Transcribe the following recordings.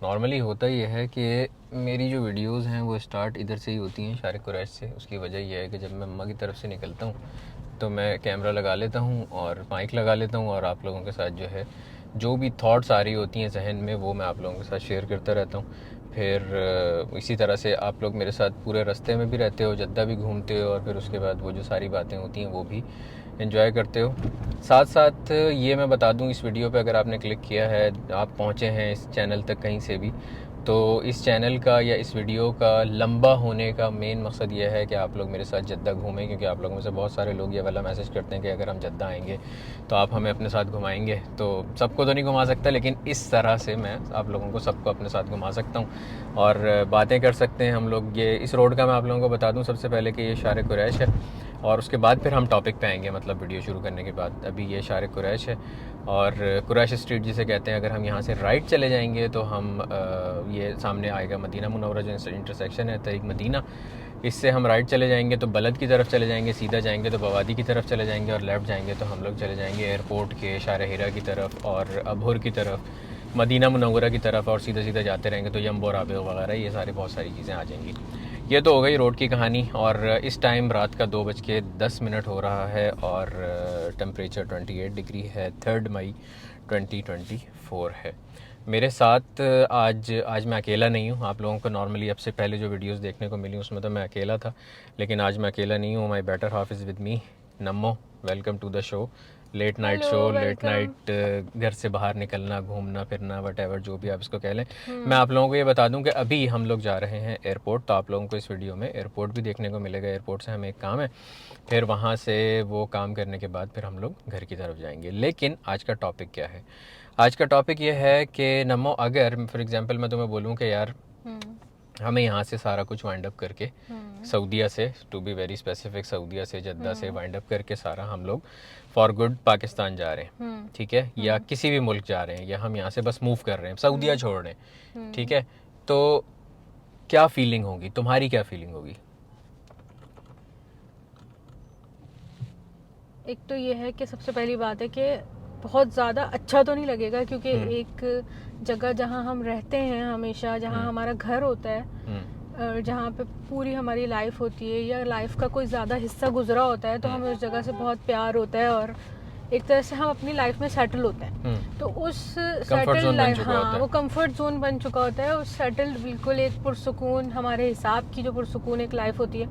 Normally होता ये है कि मेरी जो वीडियोस हैं वो स्टार्ट इधर से ही होती हैं, शारिक कुरैश से। उसकी वजह यह है कि जब मैं अम्मा की तरफ से निकलता हूँ तो मैं कैमरा लगा लेता हूँ और माइक लगा लेता हूँ, और आप लोगों के साथ जो है जो भी थॉट्स आ रही होती हैं जहन में वो मैं आप लोगों के साथ शेयर करता रहता हूँ। फिर इसी तरह से आप लोग मेरे साथ पूरे रास्ते में भी रहते हो, जद्दा भी घूमते हो, और फिर उसके बाद वो जो सारी बातें होती हैं वो भी एंजॉय करते हो। साथ साथ ये मैं बता दूं, इस वीडियो पे अगर आपने क्लिक किया है, आप पहुंचे हैं इस चैनल तक कहीं से भी, तो इस चैनल का या इस वीडियो का लंबा होने का मेन मकसद ये है कि आप लोग मेरे साथ जद्दा घूमें, क्योंकि आप लोगों में से बहुत सारे लोग ये वाला मैसेज करते हैं कि अगर हम जद्दा आएंगे तो आप हमें अपने साथ घुमाएंगे। तो सबको तो नहीं घुमा सकता, लेकिन इस तरह से मैं आप लोगों को सबको अपने साथ घुमा सकता हूँ और बातें कर सकते हैं हम लोग। ये इस रोड का मैं आप लोगों को बता दूँ सबसे पहले कि ये शारिक कुरैश है, और उसके बाद फिर हम टॉपिक पे आएंगे, मतलब वीडियो शुरू करने के बाद। अभी ये शारिक कुरैश है और कुरैश स्ट्रीट जिसे कहते हैं। अगर हम यहाँ से राइट चले जाएंगे तो हम ये सामने आएगा मदीना मुनव्वरा जो इंटरसेक्शन है तरीक मदीना। इससे हम राइट चले जाएंगे तो बलद की तरफ चले जाएंगे, सीधा जाएंगे तो बवादी की तरफ चले जाएंगे, और लेफ़्ट जाएंगे तो हम लोग चले जाएंगे एयरपोर्ट के शार हिरा की तरफ और अबहुर की तरफ, मदीना मुनव्वरा की तरफ, और सीधा सीधा जाते रहेंगे तो यम्बो राबे वगैरह ये सारी बहुत सारी चीज़ें आ जाएंगी। ये तो हो गई रोड की कहानी। और इस टाइम रात का 2:10 हो रहा है और टेम्परेचर 28 डिग्री है। 3 मई 2024 है। मेरे साथ आज मैं अकेला नहीं हूँ। आप लोगों को नॉर्मली अब से पहले जो वीडियोस देखने को मिली उसमें तो मैं अकेला था, लेकिन आज मैं अकेला नहीं हूँ। My better half is with me. Namo, welcome to the show. Late night show, late night घर से बाहर निकलना, घूमना फिरना, वट जो भी आप इसको कह लें। मैं आप लोगों को ये बता दूं कि अभी हम लोग जा रहे हैं एयरपोर्ट, तो आप लोगों को इस वीडियो में एयरपोर्ट भी देखने को मिलेगा। एयरपोर्ट से हमें एक काम है, फिर वहाँ से वो काम करने के बाद फिर हम लोग घर की तरफ जाएंगे। लेकिन आज का टॉपिक क्या है? आज का टॉपिक ये है कि नमो, अगर फॉर एग्जांपल मैं तुम्हें बोलूँ कि यार हमें यहाँ से सारा कुछ वाइंड अप करके सऊदीया से, टू बी वेरी स्पेसिफिक, सऊदीया से जद्दा से वाइंड अप करके सारा हम लोग फॉर गुड पाकिस्तान जा रहे हैं, ठीक है, या किसी भी मुल्क जा रहे हैं, या हम यहाँ से बस मूव कर रहे हैं, सऊदीया छोड़ रहे हैं, ठीक है, तो क्या फीलिंग होगी तुम्हारी? क्या फीलिंग होगी? एक तो ये है कि सबसे पहली बात है कि बहुत ज़्यादा अच्छा तो नहीं लगेगा, क्योंकि एक जगह जहाँ हम रहते हैं हमेशा, जहाँ हमारा घर होता है, जहाँ पे पूरी हमारी लाइफ होती है या लाइफ का कोई ज़्यादा हिस्सा गुजरा होता है, तो हमें उस जगह से बहुत प्यार होता है और एक तरह से हम अपनी लाइफ में सेटल होते हैं। तो उस सेटल लाइफ, हाँ, वो कंफर्ट जोन बन चुका होता है। उस सेटल्ड बिल्कुल एक पुरसुकून, हमारे हिसाब की जो पुरसुकून एक लाइफ होती है,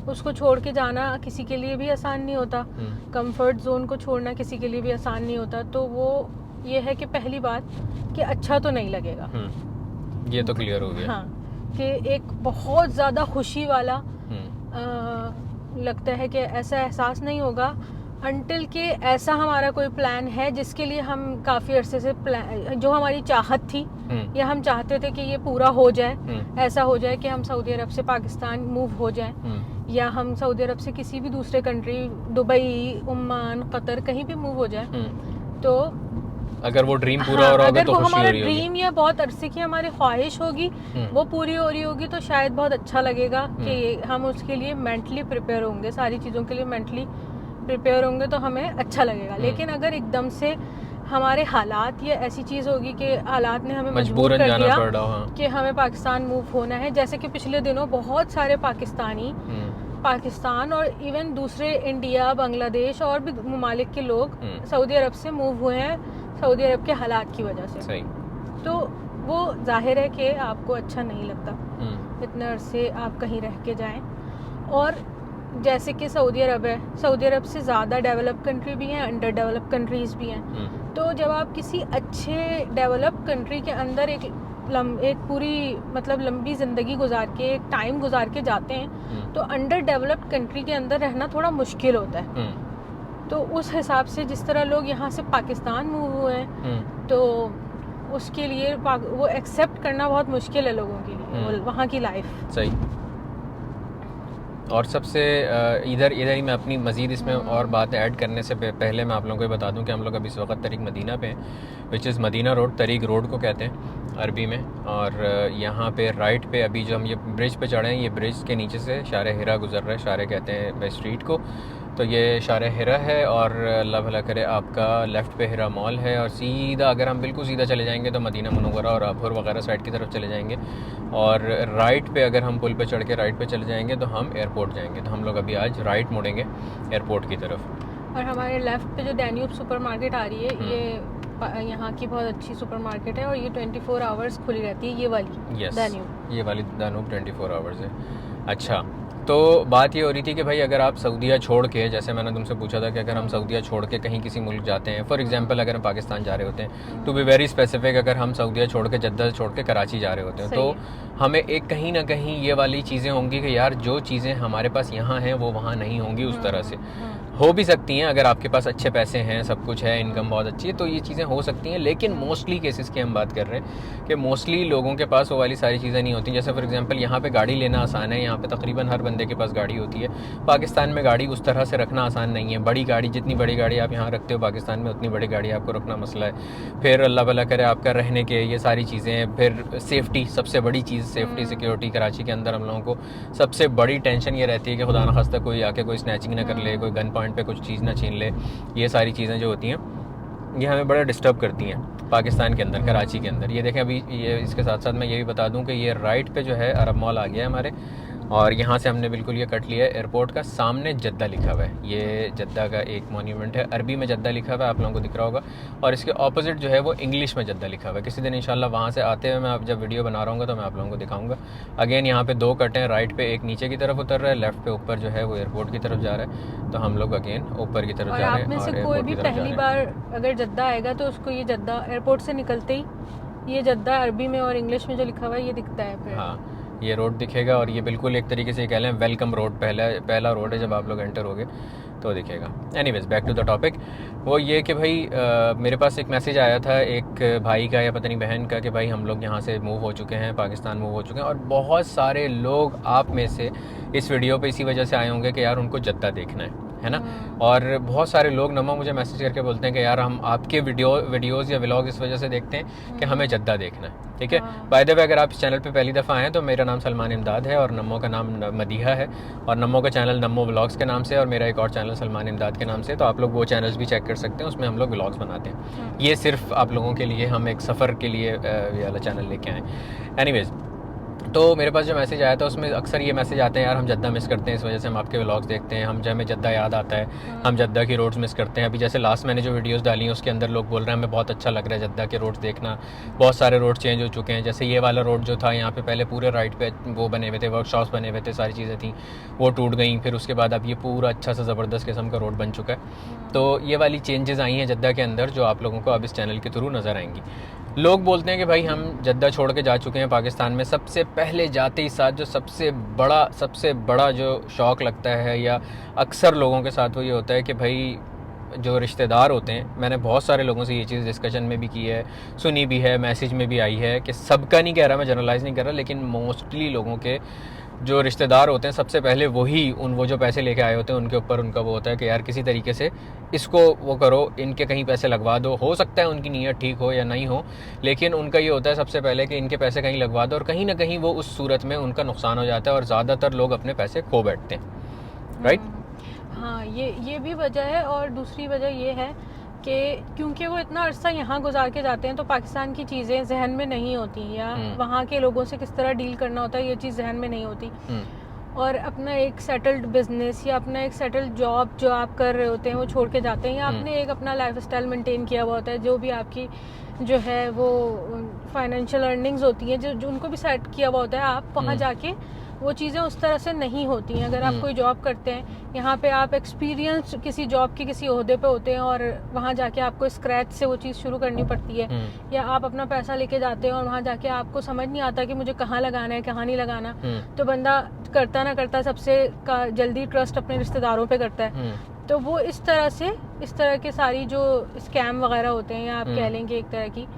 उसको छोड़ के जाना किसी के लिए भी आसान नहीं होता। कंफर्ट जोन को छोड़ना किसी के लिए भी आसान नहीं होता। तो वो ये है कि पहली बात कि अच्छा तो नहीं लगेगा, ये तो क्लियर हो गया। हाँ, कि एक बहुत ज़्यादा खुशी वाला लगता है कि ऐसा एहसास नहीं होगा अनटिल कि ऐसा हमारा कोई प्लान है जिसके लिए हम काफ़ी अरसे से जो हमारी चाहत थी या हम चाहते थे कि ये पूरा हो जाए, ऐसा हो जाए कि हम सऊदी अरब से पाकिस्तान मूव हो जाए, या हम सऊदी अरब से किसी भी दूसरे कंट्री, दुबई, ओमान, कतर, कहीं भी मूव हो जाए। तो अगर वो ड्रीम पूरा हो रहा होगा तो वो हमारा ड्रीम या बहुत अरसे की हमारी ख्वाहिश होगी, वो पूरी हो रही होगी, तो शायद बहुत अच्छा लगेगा कि हम उसके लिए मेंटली प्रिपेयर होंगे, सारी चीज़ों के लिए मेंटली प्रिपेयर होंगे, तो हमें अच्छा लगेगा। लेकिन अगर एकदम से हमारे हालात या ऐसी चीज़ होगी कि हालात ने हमें मजबूर कर दिया कि हमें पाकिस्तान मूव होना है, जैसे कि पिछले दिनों बहुत सारे पाकिस्तानी पाकिस्तान और इवन दूसरे इंडिया, बांग्लादेश और भी ममालिक के लोग सऊदी अरब से मूव हुए हैं सऊदी अरब के हालात की वजह से। तो वो जाहिर है कि आपको अच्छा नहीं लगता इतने अरसे आप कहीं रह के जाएं। और जैसे कि सऊदी अरब है, सऊदी अरब से ज़्यादा डेवलप कंट्री भी हैं, अंडर डेवलप कंट्रीज़ भी हैं। तो जब आप किसी अच्छे डेवलप कंट्री के अंदर एक पूरी मतलब लंबी ज़िंदगी गुजार के, एक टाइम गुजार के जाते हैं, तो अंडर डेवलप्ड कंट्री के अंदर रहना थोड़ा मुश्किल होता है। तो उस हिसाब से जिस तरह लोग यहाँ से पाकिस्तान मूव हुए हैं, तो उसके लिए वो एक्सेप्ट करना बहुत मुश्किल है लोगों के लिए, वहाँ की लाइफ। सही। और सबसे इधर ही मैं अपनी मज़ीद इसमें और बात ऐड करने से पहले मैं आप लोगों को बता दूं कि हम लोग अभी इस वक्त तरीक मदीना पे हैं, विच इज़ मदीना रोड, तरीक रोड को कहते हैं अरबी में। और यहाँ पे राइट पे अभी जो हम ये ब्रिज पे चढ़े हैं, ये ब्रिज के नीचे से शार हिरा गुजर रहा है, शार कहते हैं स्ट्रीट को। तो ये शारे हिरा है और अल्लाह भला करे आपका लेफ़्ट पे हिरा मॉल है, और सीधा अगर हम बिल्कुल सीधा चले जाएंगे तो मदीना मुनव्वरा और अबूर वगैरह साइड की तरफ चले जाएंगे, और राइट पे अगर हम पुल पे चढ़ के राइट पे चले जाएंगे तो हम एयरपोर्ट जाएंगे। तो हम लोग अभी आज राइट मुड़ेंगे एयरपोर्ट की तरफ। और हमारे लेफ़्ट पे जो डैन्यूब सुपरमार्केट आ रही है, ये यहाँ की बहुत अच्छी सुपरमार्केट है और ये 24 आवर्स खुली रहती है, ये वाली दान्यूब। ये वाली दान्यूब 24 आवर्स है। अच्छा, तो बात ये हो रही थी कि भाई अगर आप सऊदीया छोड़ के, जैसे मैंने तुमसे पूछा था कि अगर हम सऊदीया छोड़ के कहीं किसी मुल्क जाते हैं, फॉर एग्जांपल अगर हम पाकिस्तान जा रहे होते हैं, टू बी वेरी स्पेसिफिक, अगर हम सऊदीया छोड़ के जद्दा छोड़ के कराची जा रहे होते हैं, तो हमें एक कहीं ना कहीं ये वाली चीज़ें होंगी कि यार जो चीज़ें हमारे पास यहाँ हैं वो वहाँ नहीं होंगी उस तरह से। हो भी सकती हैं अगर आपके पास अच्छे पैसे हैं, सब कुछ है, इनकम बहुत अच्छी है, तो ये चीज़ें हो सकती हैं, लेकिन मोस्टली केसेस की हम बात कर रहे हैं कि मोस्टली लोगों के पास वो वाली सारी चीज़ें नहीं होती। जैसे फॉर एग्जांपल यहाँ पे गाड़ी लेना आसान है, यहाँ पे तकरीबन हर बंदे के पास गाड़ी होती है। पाकिस्तान में गाड़ी उस तरह से रखना आसान नहीं है। बड़ी गाड़ी, जितनी बड़ी गाड़ी आप यहाँ रखते हो पाकिस्तान में, उतनी बड़ी गाड़ी आपको रखना मसला है। फिर अल्लाह भला करे आपका रहने के ये सारी चीज़ें हैं। फिर सेफ्टी, सबसे बड़ी चीज़ सेफ्टी, सिक्योरिटी। कराची के अंदर हम लोगों को सबसे बड़ी टेंशन ये रहती है कि खुदा न खास्ता कोई आके कोई स्नैचिंग ना कर ले, कोई गन पॉइंट पे कुछ चीज़ ना छीन ले। ये सारी चीज़ें जो होती हैं ये हमें बड़ा डिस्टर्ब करती हैं पाकिस्तान के अंदर, कराची के अंदर। ये देखें, अभी ये इसके साथ साथ मैं ये भी बता दूं कि ये राइट पे जो है अरब मॉल आ गया है हमारे, और यहाँ से हमने बिल्कुल ये कट लिया है एयरपोर्ट का। सामने जद्दा लिखा हुआ है, ये जद्दा का एक मॉन्यूमेंट है, अरबी में जद्दा लिखा हुआ है, आप लोगों को दिख रहा होगा, और इसके ऑपोजिट जो है वो इंग्लिश में जद्दा लिखा हुआ है। किसी दिन इंशाल्लाह वहाँ से आते हुए मैं आप जब वीडियो बना रहा हूँ तो मैं आप लोगों को दिखाऊंगा। अगेन यहाँ पे दो कट हैं, राइट पे एक नीचे की तरफ उतर रहा है, लेफ्ट पे ऊपर जो है वो एयरपोर्ट की तरफ जा रहा है। तो हम लोग अगेन ऊपर की तरफ जा रहे हैं। और कोई भी पहली बार अगर जद्दा आएगा तो उसको ये जद्दा एयरपोर्ट से निकलते ही ये जद्दा अरबी में और इंग्लिश में जो लिखा हुआ है ये दिखता है फिर। हाँ, ये रोड दिखेगा, और ये बिल्कुल एक तरीके से कह लें वेलकम रोड, पहला रोड है जब आप लोग एंटर होगे तो दिखेगा। Anyways, back to the topic. वो ये कि भाई मेरे पास एक मैसेज आया था एक भाई का या पता नहीं बहन का कि भाई हम लोग यहाँ से मूव हो चुके हैं, पाकिस्तान मूव हो चुके हैं, और बहुत सारे लोग आप में से इस वीडियो पे इसी वजह से आए होंगे कि यार उनको जद्दा देखना है ना। और बहुत सारे लोग नमा मुझे मैसेज करके बोलते हैं कि यार हम आपके वीडियोज़ या व्लॉग इस वजह से देखते हैं कि हमें जद्दा देखना है। ठीक है, बाय द वे अगर आप इस चैनल पे पहली दफ़ा आए हैं तो मेरा नाम सलमान इमदाद है और नम्मो का नाम मदीहा है, और नम्मो का चैनल नम्मो व्लॉग्स के नाम से, और मेरा एक और चैनल सलमान इमदाद के नाम से। तो आप लोग वो चैनल्स भी चेक कर सकते हैं, उसमें हम लोग व्लॉग्स बनाते हैं। ये सिर्फ आप लोगों के लिए हम एक सफ़र के लिए ये वाला चैनल लेके आए। एनीवेज, तो मेरे पास जो मैसेज आया था उसमें अक्सर ये मैसेज आते हैं यार हम जद्दा मिस करते हैं, इस वजह से हम आपके व्लॉग्स देखते हैं, हम जब हमें जद्दा याद आता है, हम जद्दा की रोड्स मिस करते हैं। अभी जैसे लास्ट मैंने जो वीडियोस डाली हैं उसके अंदर लोग बोल रहे हैं हमें बहुत अच्छा लग रहा है जद्दा के रोड्स देखना, बहुत सारे रोड चेंज हो चुके हैं। जैसे ये वाला रोड जो था यहाँ पे पहले पूरे राइट पे वो बने हुए थे, वर्कशॉप्स बने हुए थे, सारी चीज़ें थी, वो टूट गई। फिर उसके बाद अब ये पूरा अच्छा सा ज़बरदस्त किस्म का रोड बन चुका है। तो ये वाली चेंजेस आई हैं जद्दा के अंदर जो आप लोगों को अब इस चैनल के थ्रू नज़र आएंगी। लोग बोलते हैं कि भाई हम जद्दा छोड़ के जा चुके हैं पाकिस्तान में, सबसे पहले जाते ही साथ जो सबसे बड़ा जो शौक़ लगता है या अक्सर लोगों के साथ वो ये होता है कि भाई जो रिश्तेदार होते हैं, मैंने बहुत सारे लोगों से ये चीज़ डिस्कशन में भी की है, सुनी भी है, मैसेज में भी आई है कि सबका नहीं कह रहा, मैं जनरलाइज़ नहीं कर रहा, लेकिन मोस्टली लोगों के जो रिश्तेदार होते हैं सबसे पहले वही वो जो पैसे लेके आए होते हैं उनके ऊपर उनका वो होता है कि यार किसी तरीके से इसको वो करो, इनके कहीं पैसे लगवा दो। हो सकता है उनकी नीयत ठीक हो या नहीं हो, लेकिन उनका ये होता है सबसे पहले कि इनके पैसे कहीं लगवा दो, और कहीं ना कहीं वो उस सूरत में उनका नुकसान हो जाता है और ज़्यादातर लोग अपने पैसे खो बैठते हैं। राइट? हाँ, ये भी वजह है। और दूसरी वजह ये है कि क्योंकि वो इतना अरसा यहाँ गुजार के जाते हैं तो पाकिस्तान की चीज़ें जहन में नहीं होती, या वहाँ के लोगों से किस तरह डील करना होता है ये चीज़ जहन में नहीं होती। और अपना एक सेटल्ड बिजनेस या अपना एक सेटल्ड जॉब जो आप कर रहे होते हैं वो छोड़ के जाते हैं, या आपने एक अपना लाइफस्टाइल मेंटेन किया हुआ होता है, जो भी आपकी जो है वो फाइनेंशियल अर्निंग्स होती हैं जो उनको भी सेट किया हुआ होता है, आप वहाँ जाके वो चीज़ें उस तरह से नहीं होती हैं। अगर आप कोई जॉब करते हैं, यहाँ पे आप एक्सपीरियंस किसी जॉब के किसी ओहदे पे होते हैं और वहाँ जाके आपको स्क्रैच से वो चीज़ शुरू करनी पड़ती है, या आप अपना पैसा लेके जाते हैं और वहाँ जाके आपको समझ नहीं आता कि मुझे कहाँ लगाना है कहाँ नहीं लगाना, तो बंदा करता ना करता सबसे जल्दी ट्रस्ट अपने रिश्तेदारों पे करता है। तो वो इस तरह के सारी जो स्कैम वगैरह होते हैं, या आप कह लेंगे एक तरह की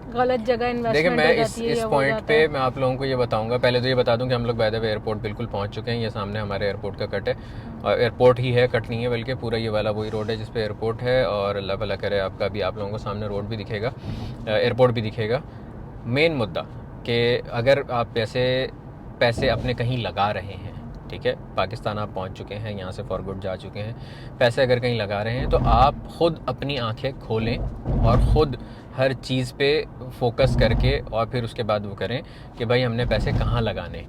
गलत जगह इन्वेस्टमेंट हो जाती है। इस पॉइंट पे मैं आप लोगों को ये बताऊंगा, पहले तो ये बता दूं कि हम लोग बाय द वे एयरपोर्ट बिल्कुल पहुंच चुके हैं। ये सामने हमारे एयरपोर्ट का कट है, और एयरपोर्ट ही है, कट नहीं है, बल्कि पूरा ये वाला वही रोड है जिस पे एयरपोर्ट है। और अल्लाह भला करे आपका भी आप लोगों को सामने रोड भी दिखेगा, एयरपोर्ट भी दिखेगा। मेन मुद्दा कि अगर आप पैसे अपने कहीं लगा रहे हैं, ठीक है, पाकिस्तान आप पहुंच चुके हैं, यहाँ से फॉर गुड जा चुके हैं, पैसे अगर कहीं लगा रहे हैं तो आप ख़ुद अपनी आंखें खोलें और ख़ुद हर चीज़ पे फोकस करके और फिर उसके बाद वो करें कि भाई हमने पैसे कहाँ लगाने।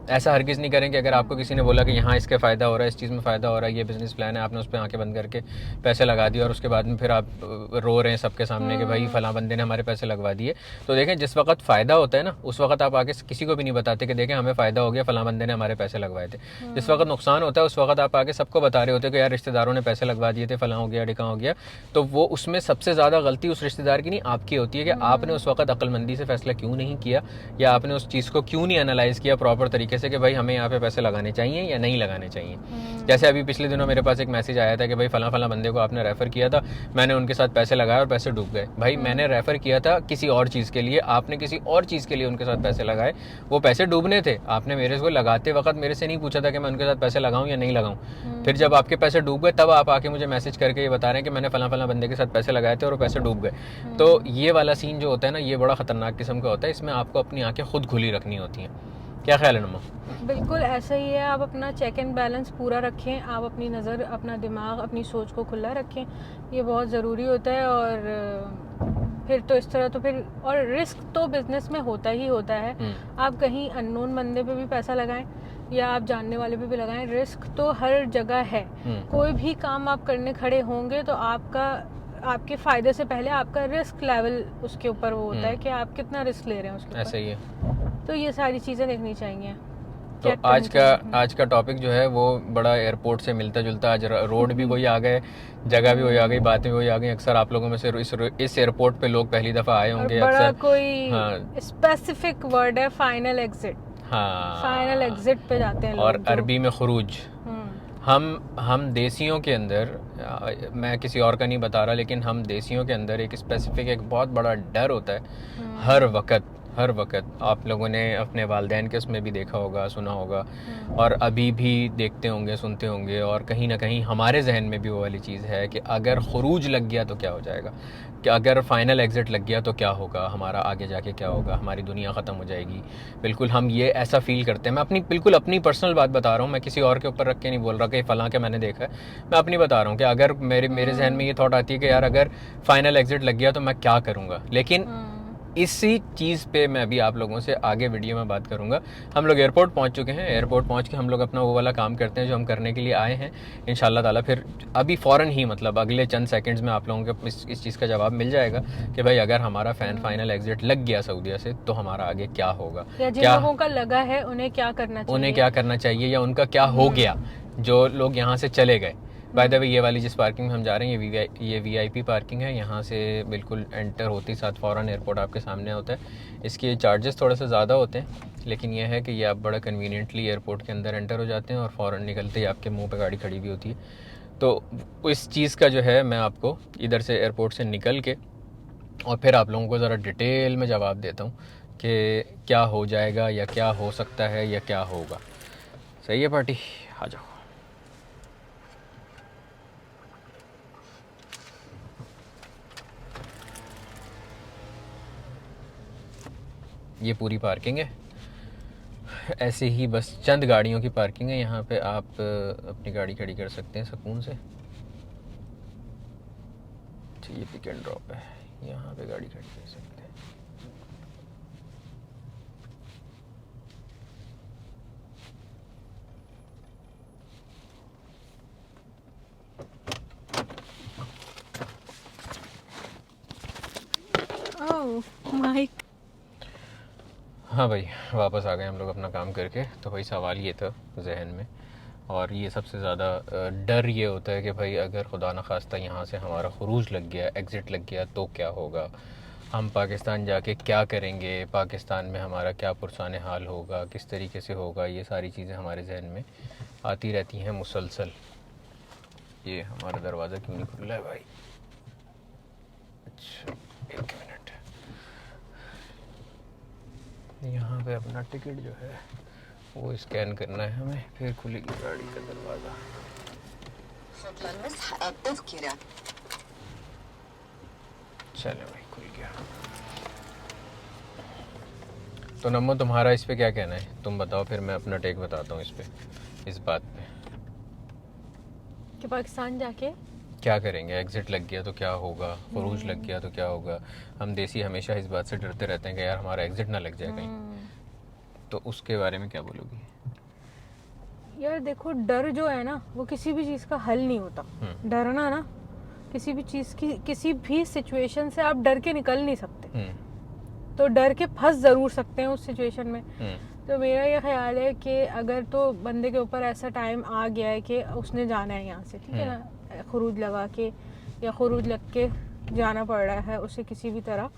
ऐसा हरगिज़ नहीं करें कि अगर आपको किसी ने बोला कि यहाँ इसके फ़ायदा हो रहा है, इस चीज़ में फ़ायदा हो रहा है, ये बिज़नेस प्लान है, आपने उस पर आंखें बंद करके पैसे लगा दिए और उसके बाद में फिर आप रो रहे हैं सबके सामने कि भाई फ़लाँ बंदे ने हमारे पैसे लगवा दिए। तो देखें, जिस वक्त फ़ायदा होता है ना, उस वक्त आप आगे किसी को भी नहीं बताते कि देखें हमें फ़ायदा हो गया, फ़लाँ बंदे ने हमारे पैसे लगवाए थे। जिस वक्त नुकसान होता है उस वक्त आप आगे सबको बता रहे होते कि यार रिश्तेदारों ने पैसे लगवा दिए थे, फ़लाँ हो गया, ढिकाँ हो गया। तो वो उसमें सबसे ज़्यादा गलती उस रिश्तेदार की नहीं, आपकी होती है कि आपने उस वक्त अक्लमंदी से फ़ैसला क्यों नहीं किया, या आपने उस चीज़ को क्यों नहीं एनालाइज़ किया प्रॉपर तरीके से कि भाई हमें यहाँ पे पैसे लगाने चाहिए या नहीं लगाने चाहिए। जैसे अभी पिछले दिनों मेरे पास एक मैसेज आया था कि भाई फला बंदे को आपने रेफ़र किया था, मैंने उनके साथ पैसे लगाए और पैसे डूब गए। भाई मैंने रेफ़र किया था किसी और चीज़ के लिए, आपने किसी और चीज़ के लिए उनके साथ पैसे लगाए, वो पैसे डूबने थे। आपने मेरे को लगाते वक्त मेरे से नहीं पूछा था कि मैं उनके साथ पैसे लगाऊं या नहीं लगाऊं। फिर जब आपके पैसे डूब गए तब आप आके मुझे मैसेज करके ये बता रहे हैं कि मैंने फला बंदे के साथ पैसे लगाए थे और वो पैसे डूब गए। तो ये वाला सीन जो होता है ना, ये बड़ा ख़तरनाक किस्म का होता है। इसमें आपको अपनी आंखें खुद खुली रखनी होती हैं। क्या ख्याल है नमा? बिल्कुल ऐसा ही है। आप अपना चेक एंड बैलेंस पूरा रखें, आप अपनी नज़र, अपना दिमाग, अपनी सोच को खुला रखें, ये बहुत ज़रूरी होता है। और फिर तो इस तरह तो फिर, और रिस्क तो बिज़नेस में होता ही होता है। आप कहीं अननोन बंदे पे भी पैसा लगाएं या आप जानने वाले पे भी लगाएं, रिस्क तो हर जगह है। कोई भी काम आप करने खड़े होंगे तो आपके फ़ायदे से पहले आपका रिस्क लेवल उसके ऊपर वो होता है कि आप कितना रिस्क ले रहे हैं उसके ऊपर। ऐसे ही है। तो ये सारी चीज़ें देखनी चाहिए। तो आज का टॉपिक जो है वो बड़ा एयरपोर्ट से मिलता जुलता। आज रोड भी वही आ गए, जगह भी वही आ गई, बातें भी वही आ गई। अक्सर आप लोगों में से इस एयरपोर्ट पे लोग पहली दफ़ा आए होंगे। बड़ा अक्सर कोई स्पेसिफिक वर्ड है, फाइनल एग्जिट। हाँ, फाइनल एग्जिट पे जाते हैं लोग। और अरबी में खुरूज। हम देसियों के अंदर, मैं किसी और का नहीं बता रहा, लेकिन हम देसियों के अंदर एक स्पेसिफिक, एक बहुत बड़ा डर होता है हर वक्त। आप लोगों ने अपने वालिदैन के उसमें भी देखा होगा, सुना होगा, और अभी भी देखते होंगे, सुनते होंगे। और कहीं ना कहीं हमारे जहन में भी वो वाली चीज़ है कि अगर खुरूज लग गया तो क्या हो जाएगा, कि अगर फ़ाइनल एग्ज़िट लग गया तो क्या होगा, हमारा आगे जाके क्या होगा, हमारी दुनिया ख़त्म हो जाएगी। बिल्कुल हम ये ऐसा फ़ील करते हैं। मैं बिल्कुल अपनी पर्सनल बात बता रहा हूँ, मैं किसी और के ऊपर रख के नहीं बोल रहा कि फ़लाँ के मैंने देखा है। मैं अपनी बता रहा हूँ कि अगर मेरे जहन में ये थॉट आती है कि यार अगर फ़ाइनल एग्ज़िट लग गया तो मैं क्या करूँगा। लेकिन इसी चीज़ पे मैं अभी आप लोगों से आगे वीडियो में बात करूंगा। हम लोग एयरपोर्ट पहुंच चुके हैं। एयरपोर्ट पहुंच के हम लोग अपना वो वाला काम करते हैं जो हम करने के लिए आए हैं इंशाल्लाह ताला। फिर अभी फ़ौरन ही, मतलब अगले चंद सेकंड्स में आप लोगों को इस चीज़ का जवाब मिल जाएगा कि भाई अगर हमारा फाइनल एग्जिट लग गया सऊदीया से तो हमारा आगे क्या होगा, या जिन लोगों का लगा है उन्हें क्या करना चाहिए या उनका क्या हो गया जो लोग यहाँ से चले गए। बाय द वे, ये वाली जिस पार्किंग में हम जा रहे हैं ये वीआईपी पार्किंग है। यहाँ से बिल्कुल एंटर होते ही साथ फ़ौरन एयरपोर्ट आपके सामने होता है। इसके चार्जेस थोड़े से ज़्यादा होते हैं, लेकिन यह है कि ये आप बड़ा कन्वीनियंटली एयरपोर्ट के अंदर एंटर हो जाते हैं और फ़ौरन निकलते ही आपके मुंह पे गाड़ी खड़ी भी होती है। तो इस चीज़ का जो है मैं आपको इधर से एयरपोर्ट से निकल के और फिर आप लोगों को ज़रा डिटेल में जवाब देता हूँ कि क्या हो जाएगा या क्या हो सकता है या क्या होगा। सही है पार्टी, आ जाओ। ये पूरी पार्किंग है, ऐसे ही बस चंद गाड़ियों की पार्किंग है। यहाँ पे आप अपनी गाड़ी खड़ी कर सकते हैं सुकून से। ये पिक एंड ड्रॉप है, यहाँ पे गाड़ी खड़ी कर सकते हैं। माइक। हाँ भाई, वापस आ गए हम लोग अपना काम करके। तो भाई सवाल ये था जहन में, और ये सबसे ज़्यादा डर ये होता है कि भाई अगर खुदा न खास्ता यहाँ से हमारा खुरूज लग गया, एग्ज़िट लग गया तो क्या होगा, हम पाकिस्तान जाके क्या करेंगे, पाकिस्तान में हमारा क्या पुरसान हाल होगा, किस तरीके से होगा। ये सारी चीज़ें हमारे जहन में आती रहती हैं मुसलसल। ये हमारा दरवाज़ा क्यों नहीं खुल रहा है भाई? अच्छा एक मिनट, यहाँ पे अपना टिकट जो है वो स्कैन करना है हमें, फिर खुलेगी गाड़ी का दरवाज़ा। चलो भाई, खुल गया। तो नम्मो, तुम्हारा इस पे क्या कहना है? तुम बताओ, फिर मैं अपना टेक बताता हूँ इस पे। इस बात पे कि पाकिस्तान जाके क्या करेंगे? एग्ज़िट लग गया तो क्या होगा, खरूज लग गया तो क्या होगा? हम देसी हमेशा इस बात से डरते रहते हैं कि यार हमारा एग्ज़िट ना लग जाए कहीं, तो उसके बारे में क्या बोलोगी? यार देखो, डर जो है ना वो किसी भी चीज़ का हल नहीं होता। डरना ना, किसी भी चीज़ की, किसी भी सिचुएशन से आप डर के निकल नहीं सकते, तो डर के फंस ज़रूर सकते हैं उस सिचुएशन में। तो मेरा ये ख्याल है कि अगर तो बंदे के ऊपर ऐसा टाइम आ गया है कि उसने जाना है यहाँ से, ठीक है ना, खरूज लगा के या खरूज लग के जाना पड़ रहा है उसे किसी भी तरह,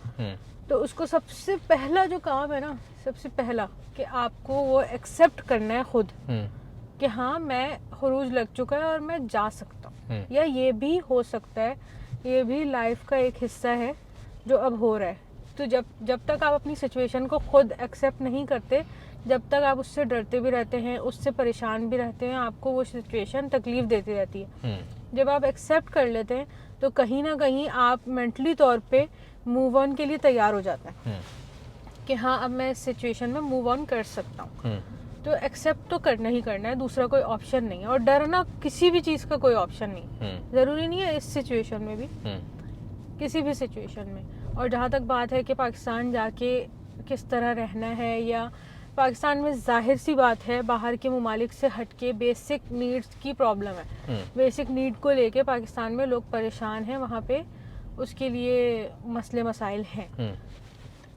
तो उसको सबसे पहला जो काम है ना, सबसे पहला कि आपको वो एक्सेप्ट करना है खुद कि हाँ मैं खरूज लग चुका है और मैं जा सकता हूँ, या ये भी हो सकता है, ये भी लाइफ का एक हिस्सा है जो अब हो रहा है। तो जब तक आप अपनी सिचुएशन को खुद एक्सेप्ट नहीं करते, जब तक आप उससे डरते भी रहते हैं, उससे परेशान भी रहते हैं, आपको वो सिचुएशन तकलीफ देती रहती है। जब आप एक्सेप्ट कर लेते हैं तो कहीं ना कहीं आप मेंटली तौर पे मूव ऑन के लिए तैयार हो जाते हैं कि हाँ अब मैं इस सिचुएशन में मूव ऑन कर सकता हूँ। तो एक्सेप्ट तो करना ही करना है, दूसरा कोई ऑप्शन नहीं है। और डरना किसी भी चीज़ का कोई ऑप्शन नहीं, ज़रूरी नहीं है इस सिचुएशन में भी, किसी भी सिचुएशन में। और जहाँ तक बात है कि पाकिस्तान जाके किस तरह रहना है, या पाकिस्तान में जाहिर सी बात है बाहर के ममालिक से हटके बेसिक नीड्स की प्रॉब्लम है। बेसिक नीड को लेके पाकिस्तान में लोग परेशान हैं, वहाँ पे उसके लिए मसले मसाइल हैं,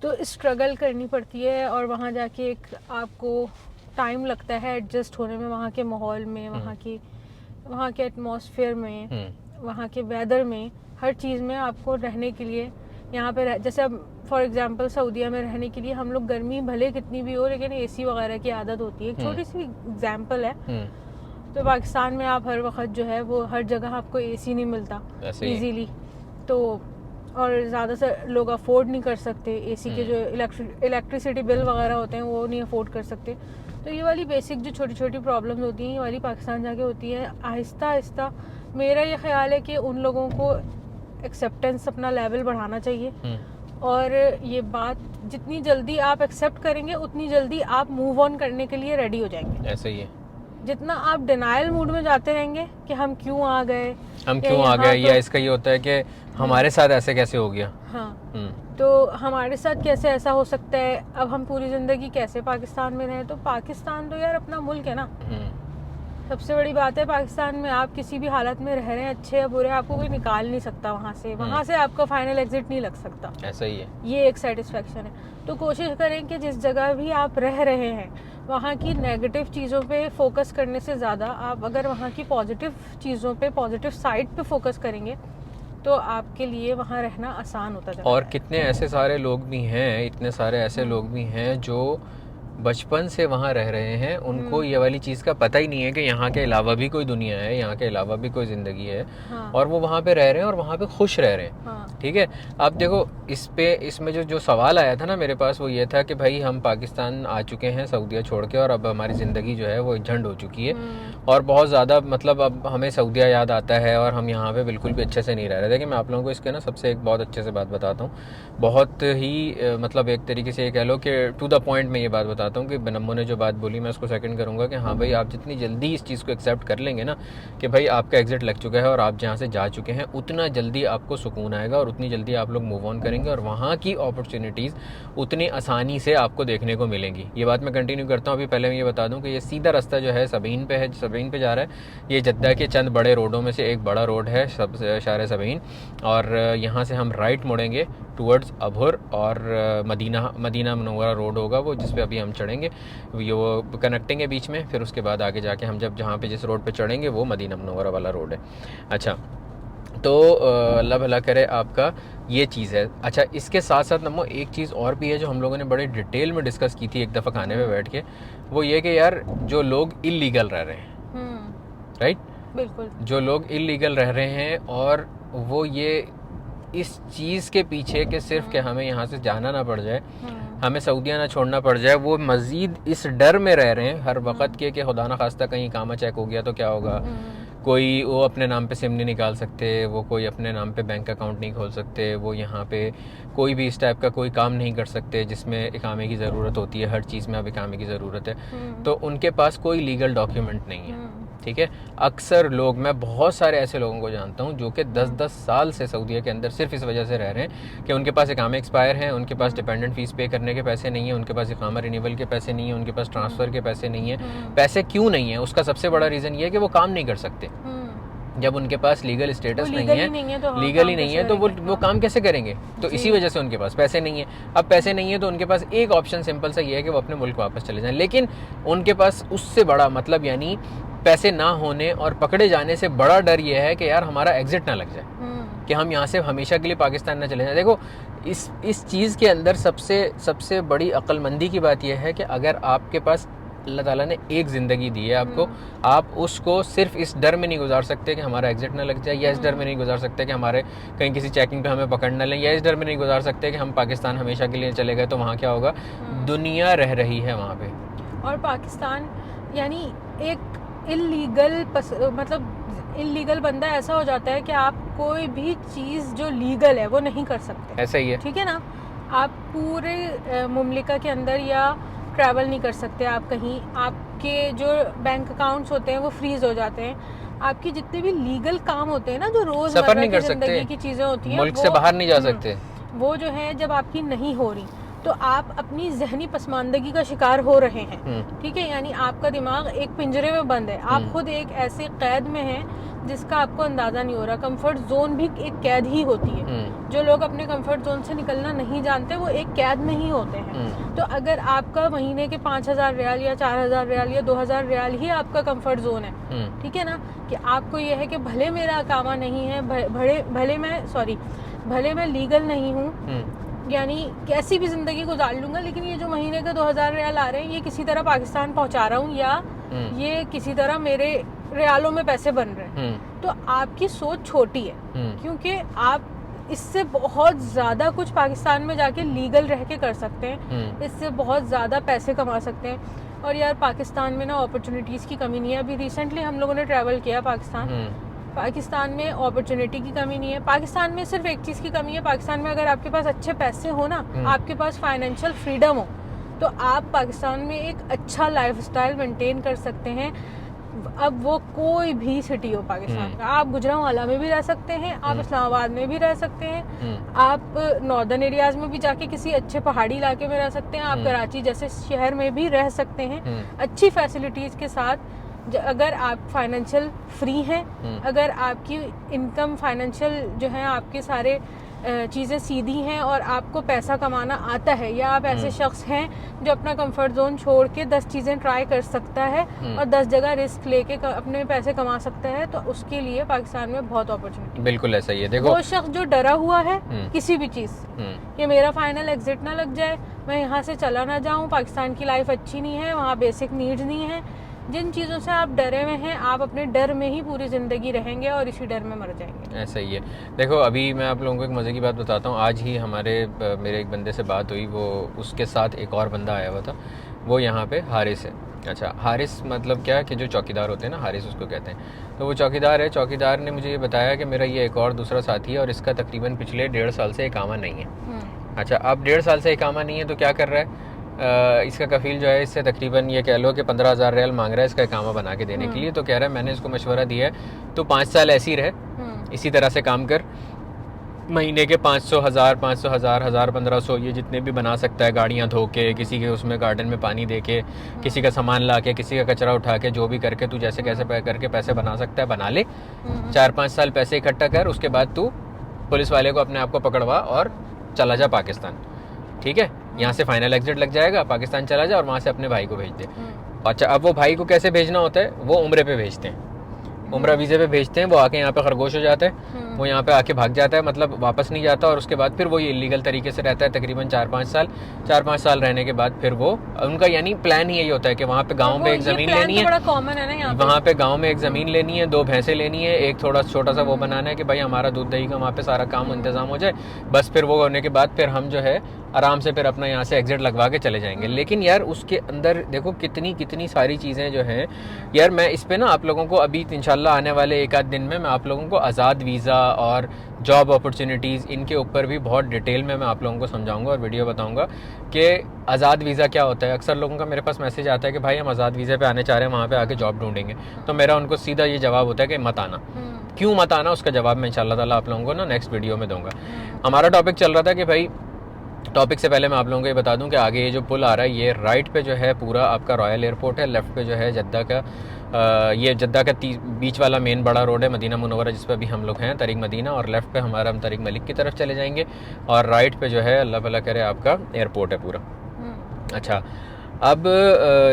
तो स्ट्रगल करनी पड़ती है। और वहाँ जाके एक आपको टाइम लगता है एडजस्ट होने में, वहाँ के माहौल में, वहाँ के एटमॉस्फेयर में, वहाँ के वेदर में, हर चीज़ में आपको रहने के लिए यहाँ पे जैसे अब फॉर एग्जांपल सऊदीया में रहने के लिए हम लोग गर्मी भले कितनी भी हो लेकिन एसी वगैरह की आदत होती है। एक छोटी सी एग्जांपल है, तो पाकिस्तान में आप हर वक्त जो है वो हर जगह आपको एसी नहीं मिलता इजीली, तो और ज़्यादा से लोग अफोर्ड नहीं कर सकते एसी के जो इलेक्ट्रिसिटी बिल वगैरह होते हैं वो नहीं अफोर्ड कर सकते। तो ये वाली बेसिक जो छोटी छोटी प्रॉब्लम्स होती हैं, ये वाली पाकिस्तान जाके होती है। आहिस्ता आहिस्ता मेरा ये ख्याल है कि उन लोगों को एक्सेप्टेंस अपना लेवल बढ़ाना चाहिए, और ये बात जितनी जल्दी आप एक्सेप्ट करेंगे उतनी जल्दी आप मूव ऑन करने के लिए रेडी हो जाएंगे। ऐसा ही है। जितना आप डिनायल मूड में जाते रहेंगे कि हम क्यों आ गए, या इसका ये होता है कि हमारे साथ ऐसे कैसे हो गया, हाँ तो हमारे साथ कैसे ऐसा हो सकता है, अब हम पूरी जिंदगी कैसे पाकिस्तान में रहे। तो पाकिस्तान तो यार अपना मुल्क है ना, सबसे बड़ी बात है पाकिस्तान में आप किसी भी हालत में रह रहे हैं, अच्छे या बुरे, आपको कोई निकाल नहीं सकता वहाँ से आपका फाइनल एग्जिट नहीं लग सकता। ऐसा ही है, ये एक सेटिस्फेक्शन है। तो कोशिश करें कि जिस जगह भी आप रह रहे हैं वहाँ की नेगेटिव चीज़ों पे फोकस करने से ज़्यादा आप अगर वहाँ की पॉजिटिव चीज़ों पे, पॉजिटिव साइड पे फोकस करेंगे तो आपके लिए वहाँ रहना आसान होता जाएगा। और कितने ऐसे सारे लोग भी हैं, इतने सारे ऐसे लोग भी हैं जो बचपन से वहाँ रह रहे हैं, उनको ये वाली चीज़ का पता ही नहीं है कि यहाँ के अलावा भी कोई दुनिया है, यहाँ के अलावा भी कोई ज़िंदगी है। और वो वहाँ पे रह रहे हैं और वहाँ पे खुश रह रहे हैं। ठीक है, अब देखो इसमें जो सवाल आया था ना मेरे पास, वो ये था कि भाई हम पाकिस्तान आ चुके हैं सऊदीया छोड़ के, और अब हमारी ज़िंदगी जो है वो झंड हो चुकी है, और बहुत ज़्यादा मतलब अब हमें सऊदीया याद आता है और हम यहाँ पे बिल्कुल भी अच्छे से नहीं रह रहे। देखिए मैं आप लोगों को इसके ना सबसे एक बहुत अच्छे से बात बताता हूँ, बहुत ही मतलब एक तरीके से ये कह लो कि टू द पॉइंट में ये बात बताता हूँ कि बनम्मो ने जो बात बोली मैं उसको सेकंड करूँगा कि हाँ भाई आप जितनी जल्दी इस चीज़ को एक्सेप्ट कर लेंगे ना कि भाई आपका एग्जिट लग चुका है और आप जहाँ से जा चुके हैं, उतना जल्दी आपको सुकून आएगा और उतनी जल्दी आप लोग मूव ऑन करेंगे और वहाँ की अपॉर्चुनिटीज़ उतनी आसानी से आपको देखने को मिलेंगी। ये बात मैं कंटिन्यू करता हूँ। अभी पहले मैं ये बता दूँ कि ये सीधा रास्ता जो है सबीन पे है, सबीन पे जा रहा है। ये जद्दा के चंद बड़े रोडों में से एक बड़ा रोड है शार सबीन, और यहाँ से हम राइट मुड़ेंगे टूवर्ड्स अबुर और मदीना मुनव्वरा रोड होगा वो, जिस पे अभी हम चढ़ेंगे, ये वो कनेक्टिंग है बीच में। फिर उसके बाद आगे जाके हम जहाँ पे जिस रोड पे चढ़ेंगे वो मदीना मुनव्वरा वाला रोड है। अच्छा, तो अल्लाह भला करे आपका, ये चीज़ है। अच्छा, इसके साथ साथ नमो एक चीज़ और भी है जो हम लोगों ने बड़े डिटेल में डिस्कस की थी एक दफ़ा खाने में बैठ के, वो ये कि यार जो लोग इलीगल रह रहे हैं, राइट, बिल्कुल, जो लोग इलीगल रह रहे हैं और वो ये इस चीज़ के पीछे कि सिर्फ कि हमें यहाँ से जाना ना पड़ जाए, हमें सऊदीया ना छोड़ना पड़ जाए, वो मज़ीद इस डर में रह रहे हैं हर वक्त के कि खुदा ना खास्ता कहीं कामा चेक हो गया तो क्या होगा, कोई वो अपने नाम पे सिम नहीं निकाल सकते, वो कोई अपने नाम पे बैंक अकाउंट नहीं खोल सकते, वो यहाँ पे कोई भी इस टाइप का कोई काम नहीं कर सकते जिसमें इकामे की ज़रूरत होती है। हर चीज़ में अब इकामे की ज़रूरत है, तो उनके पास कोई लीगल डॉक्यूमेंट नहीं है, ठीक है। अक्सर लोग, मैं बहुत सारे ऐसे लोगों को जानता हूँ जो कि 10-10 साल से सऊदीया के अंदर सिर्फ इस वजह से रह रहे हैं कि उनके पास इकामे एक्सपायर हैं, उनके पास डिपेंडेंट फीस पे करने के पैसे नहीं है, उनके पास इकामा रिन्यूअल के पैसे नहीं है, उनके पास ट्रांसफ़र के पैसे नहीं है। पैसे क्यों नहीं है? उसका सबसे बड़ा रीज़न ये है कि वो काम नहीं कर सकते। जब उनके पास लीगल स्टेटस नहीं है, लीगल ही नहीं है, तो वो काम कैसे करेंगे? तो इसी वजह से उनके पास पैसे नहीं है। अब पैसे नहीं है तो उनके पास एक ऑप्शन सिंपल सा ये है कि वो अपने मुल्क वापस चले जाएं। लेकिन उनके पास उससे बड़ा मतलब यानी पैसे ना होने और पकड़े जाने से बड़ा डर ये है कि यार हमारा एग्जिट ना लग जाए, कि हम यहाँ से हमेशा के लिए पाकिस्तान ना चले जाएं। देखो इस चीज़ के अंदर सबसे बड़ी अक्लमंदी की बात यह है कि अगर आपके पास अल्लाह ताला ने एक ज़िंदगी दी है आपको, आप उसको सिर्फ इस डर में नहीं गुजार सकते कि हमारा एग्जिट ना लग जाए, या इस डर में नहीं गुजार सकते कि हमारे कहीं किसी चेकिंग पे हमें पकड़ ना लें, या इस डर में नहीं गुजार सकते कि हम पाकिस्तान हमेशा के लिए चले गए तो वहाँ क्या होगा। दुनिया रह रही है वहाँ पे, और पाकिस्तान यानी एक इलीगल बंदा ऐसा हो जाता है कि आप कोई भी चीज़ जो लीगल है वो नहीं कर सकते। ऐसा ही है, ठीक है ना। आप पूरे मुमलिका के अंदर या ट्रैवल नहीं कर सकते आप कहीं, आपके जो बैंक अकाउंट्स होते हैं वो फ्रीज हो जाते हैं, आपकी जितने भी लीगल काम होते हैं ना, जो रोज़मर्रा की ज़िंदगी की चीज़ें होती हैं, मुल्क से बाहर नहीं जा सकते, वो जो है जब आपकी नहीं हो रही तो आप अपनी जहनी पसमानदगी का शिकार हो रहे हैं, ठीक है। यानी आपका दिमाग एक पिंजरे में बंद है, आप खुद एक ऐसे कैद में हैं जिसका आपको अंदाज़ा नहीं हो रहा। कंफर्ट जोन भी एक कैद ही होती है। जो लोग अपने कंफर्ट जोन से निकलना नहीं जानते वो एक कैद में ही होते हैं। तो अगर आपका महीने के 5,000 रियाल या 4,000 रियाल या 2,000 रियाल ही आपका कंफर्ट जोन है, ठीक है ना, कि आपको ये है कि भले मेरा अकामा नहीं है, भले मैं लीगल नहीं हूँ, यानी कैसी भी जिंदगी गुजार लूंगा, लेकिन ये जो महीने के 2,000 रियाल आ रहे हैं ये किसी तरह पाकिस्तान पहुंचा रहा हूँ, या ये किसी तरह मेरे रियालों में पैसे बन रहे हैं। तो आपकी सोच छोटी है, क्योंकि आप इससे बहुत ज़्यादा कुछ पाकिस्तान में जाके लीगल रह के कर सकते हैं, इससे बहुत ज़्यादा पैसे कमा सकते हैं। और यार पाकिस्तान में ना अपॉर्चुनिटीज़ की कमी नहीं है। अभी रिसेंटली हम लोगों ने ट्रैवल किया पाकिस्तान में अपॉर्चुनिटी की कमी नहीं है। पाकिस्तान में सिर्फ एक चीज़ की कमी है, पाकिस्तान में अगर आपके पास अच्छे पैसे हो ना, आपके पास फाइनेंशियल फ्रीडम हो, तो आप पाकिस्तान में एक अच्छा लाइफस्टाइल मेंटेन कर सकते हैं। अब वो कोई भी सिटी हो पाकिस्तान का, आप गुजरांवाला में भी रह सकते हैं, आप इस्लामाबाद में भी रह सकते हैं, आप नॉर्दर्न एरियाज में भी जाके किसी अच्छे पहाड़ी इलाके में रह सकते हैं, आप कराची जैसे शहर में भी रह सकते हैं अच्छी फैसिलिटीज़ के साथ। अगर आप फाइनेंशियल फ्री हैं, अगर आपकी इनकम फाइनेंशियल जो है आपके सारे चीज़ें सीधी हैं और आपको पैसा कमाना आता है, या आप ऐसे शख्स हैं जो अपना कंफर्ट जोन छोड़ के 10 चीज़ें ट्राई कर सकता है और 10 जगह रिस्क लेके अपने पैसे कमा सकता है, तो उसके लिए पाकिस्तान में बहुत अपॉर्चुनिटी। बिल्कुल ऐसा ही है। देखो वो शख्स जो डरा हुआ है किसी भी चीज़ कि मेरा फाइनल एग्जिट ना लग जाए, मैं यहाँ से चला ना जाऊँ, पाकिस्तान की लाइफ अच्छी नहीं है, वहाँ बेसिक नीड्स नहीं है, जिन चीज़ों से आप डरे हुए हैं, आप अपने डर में ही पूरी ज़िंदगी रहेंगे और इसी डर में मर जाएंगे। ऐसा ही है। देखो अभी मैं आप लोगों को एक मज़े की बात बताता हूँ। आज ही मेरे एक बंदे से बात हुई, वो उसके साथ एक और बंदा आया हुआ था, वो यहाँ पे हारिस है। अच्छा, हारिस मतलब क्या कि जो चौकीदार होते हैं ना, हारिस उसको कहते हैं। तो वो चौकीदार है। चौकीदार ने मुझे ये बताया कि मेरा ये एक और दूसरा साथी है और इसका तकरीबन पिछले 1.5 साल से इकामा नहीं है। अच्छा, अब 1.5 साल से इकामा नहीं है तो क्या कर रहा है, इसका कफील जो है इससे तकरीबन ये कह लो कि 15,000 रियाल मांग रहा है इसका इकामा बना के देने के लिए। तो कह रहा है मैंने इसको मशवरा दिया है तो 5 साल ऐसे ही रहे, इसी तरह से काम कर, महीने के 500 हज़ार 1,500 ये जितने भी बना सकता है, गाड़ियाँ धो के, किसी के उसमें गार्डन में पानी दे के, किसी का सामान ला के, किसी का कचरा उठा के, जो भी करके तू जैसे कैसे करके पैसे बना सकता है बना ले। 4-5 साल पैसे इकट्ठा कर, उसके बाद तू पुलिस वाले को अपने आप को पकड़वा और चला जा पाकिस्तान, ठीक है। यहाँ से फाइनल एग्जिट लग जाएगा, पाकिस्तान चला जा और वहाँ से अपने भाई को भेज दे। अच्छा, अब वो भाई को कैसे भेजना होता है, वो उम्रे पे भेजते हैं, उम्रा वीज़े पे भेजते हैं। वो आके यहाँ पे खरगोश हो जाता है, वो यहाँ पे आके भाग जाता है, मतलब वापस नहीं जाता, और उसके बाद फिर वो ये इलीगल तरीके से रहता है तकरीबन 4-5 साल रहने के बाद फिर वो उनका यानी प्लान ही यही होता है कि वहाँ पे गाँव में एक ज़मीन लेनी है, वहाँ पे गाँव में एक ज़मीन लेनी है, 2 भैंसें लेनी है, एक थोड़ा छोटा सा वो बनाना है कि भाई हमारा दूध दही का वहाँ पे सारा काम इंतज़ाम हो जाए। बस फिर वो होने के बाद फिर हम जो है आराम से फिर अपना यहाँ से एग्जिट लगवा के चले जाएंगे। लेकिन यार उसके अंदर देखो कितनी कितनी सारी चीज़ें जो हैं यार। मैं इस पे ना आप लोगों को अभी इंशाल्लाह आने वाले एक आध दिन में मैं आप लोगों को आज़ाद वीज़ा और जॉब अपॉर्चुनिटीज़ इनके ऊपर भी बहुत डिटेल में मैं आप लोगों को समझाऊंगा और वीडियो बताऊंगा कि आज़ाद वीज़ा क्या होता है। अक्सर लोगों का मेरे पास मैसेज आता है कि भाई हम आज़ाद वीज़े पे आने चाह रहे हैं, वहाँ पे आके जॉब ढूंढेंगे। तो मेरा उनको सीधा ये जवाब होता है कि मत आना। क्यों मत आना, उसका जवाब मैं इंशाल्लाह ताला आप लोगों को ना नेक्स्ट वीडियो में दूंगा। हमारा टॉपिक चल रहा था कि भाई टॉपिक से पहले मैं आप लोगों को ये बता दूं कि आगे ये जो पुल आ रहा है ये राइट पे जो है पूरा आपका रॉयल एयरपोर्ट है, लेफ़्ट पे जो है जद्दा का ये जद्दा का बीच वाला मेन बड़ा रोड है मदीना मुनव्वरा जिस पे अभी हम लोग हैं, तरीक मदीना। और लेफ़्ट पे हमारा हम तरीक मलिक की तरफ चले जाएंगे और राइट पे जो है अल्लाह भला करे आपका एयरपोर्ट है पूरा। अच्छा, अब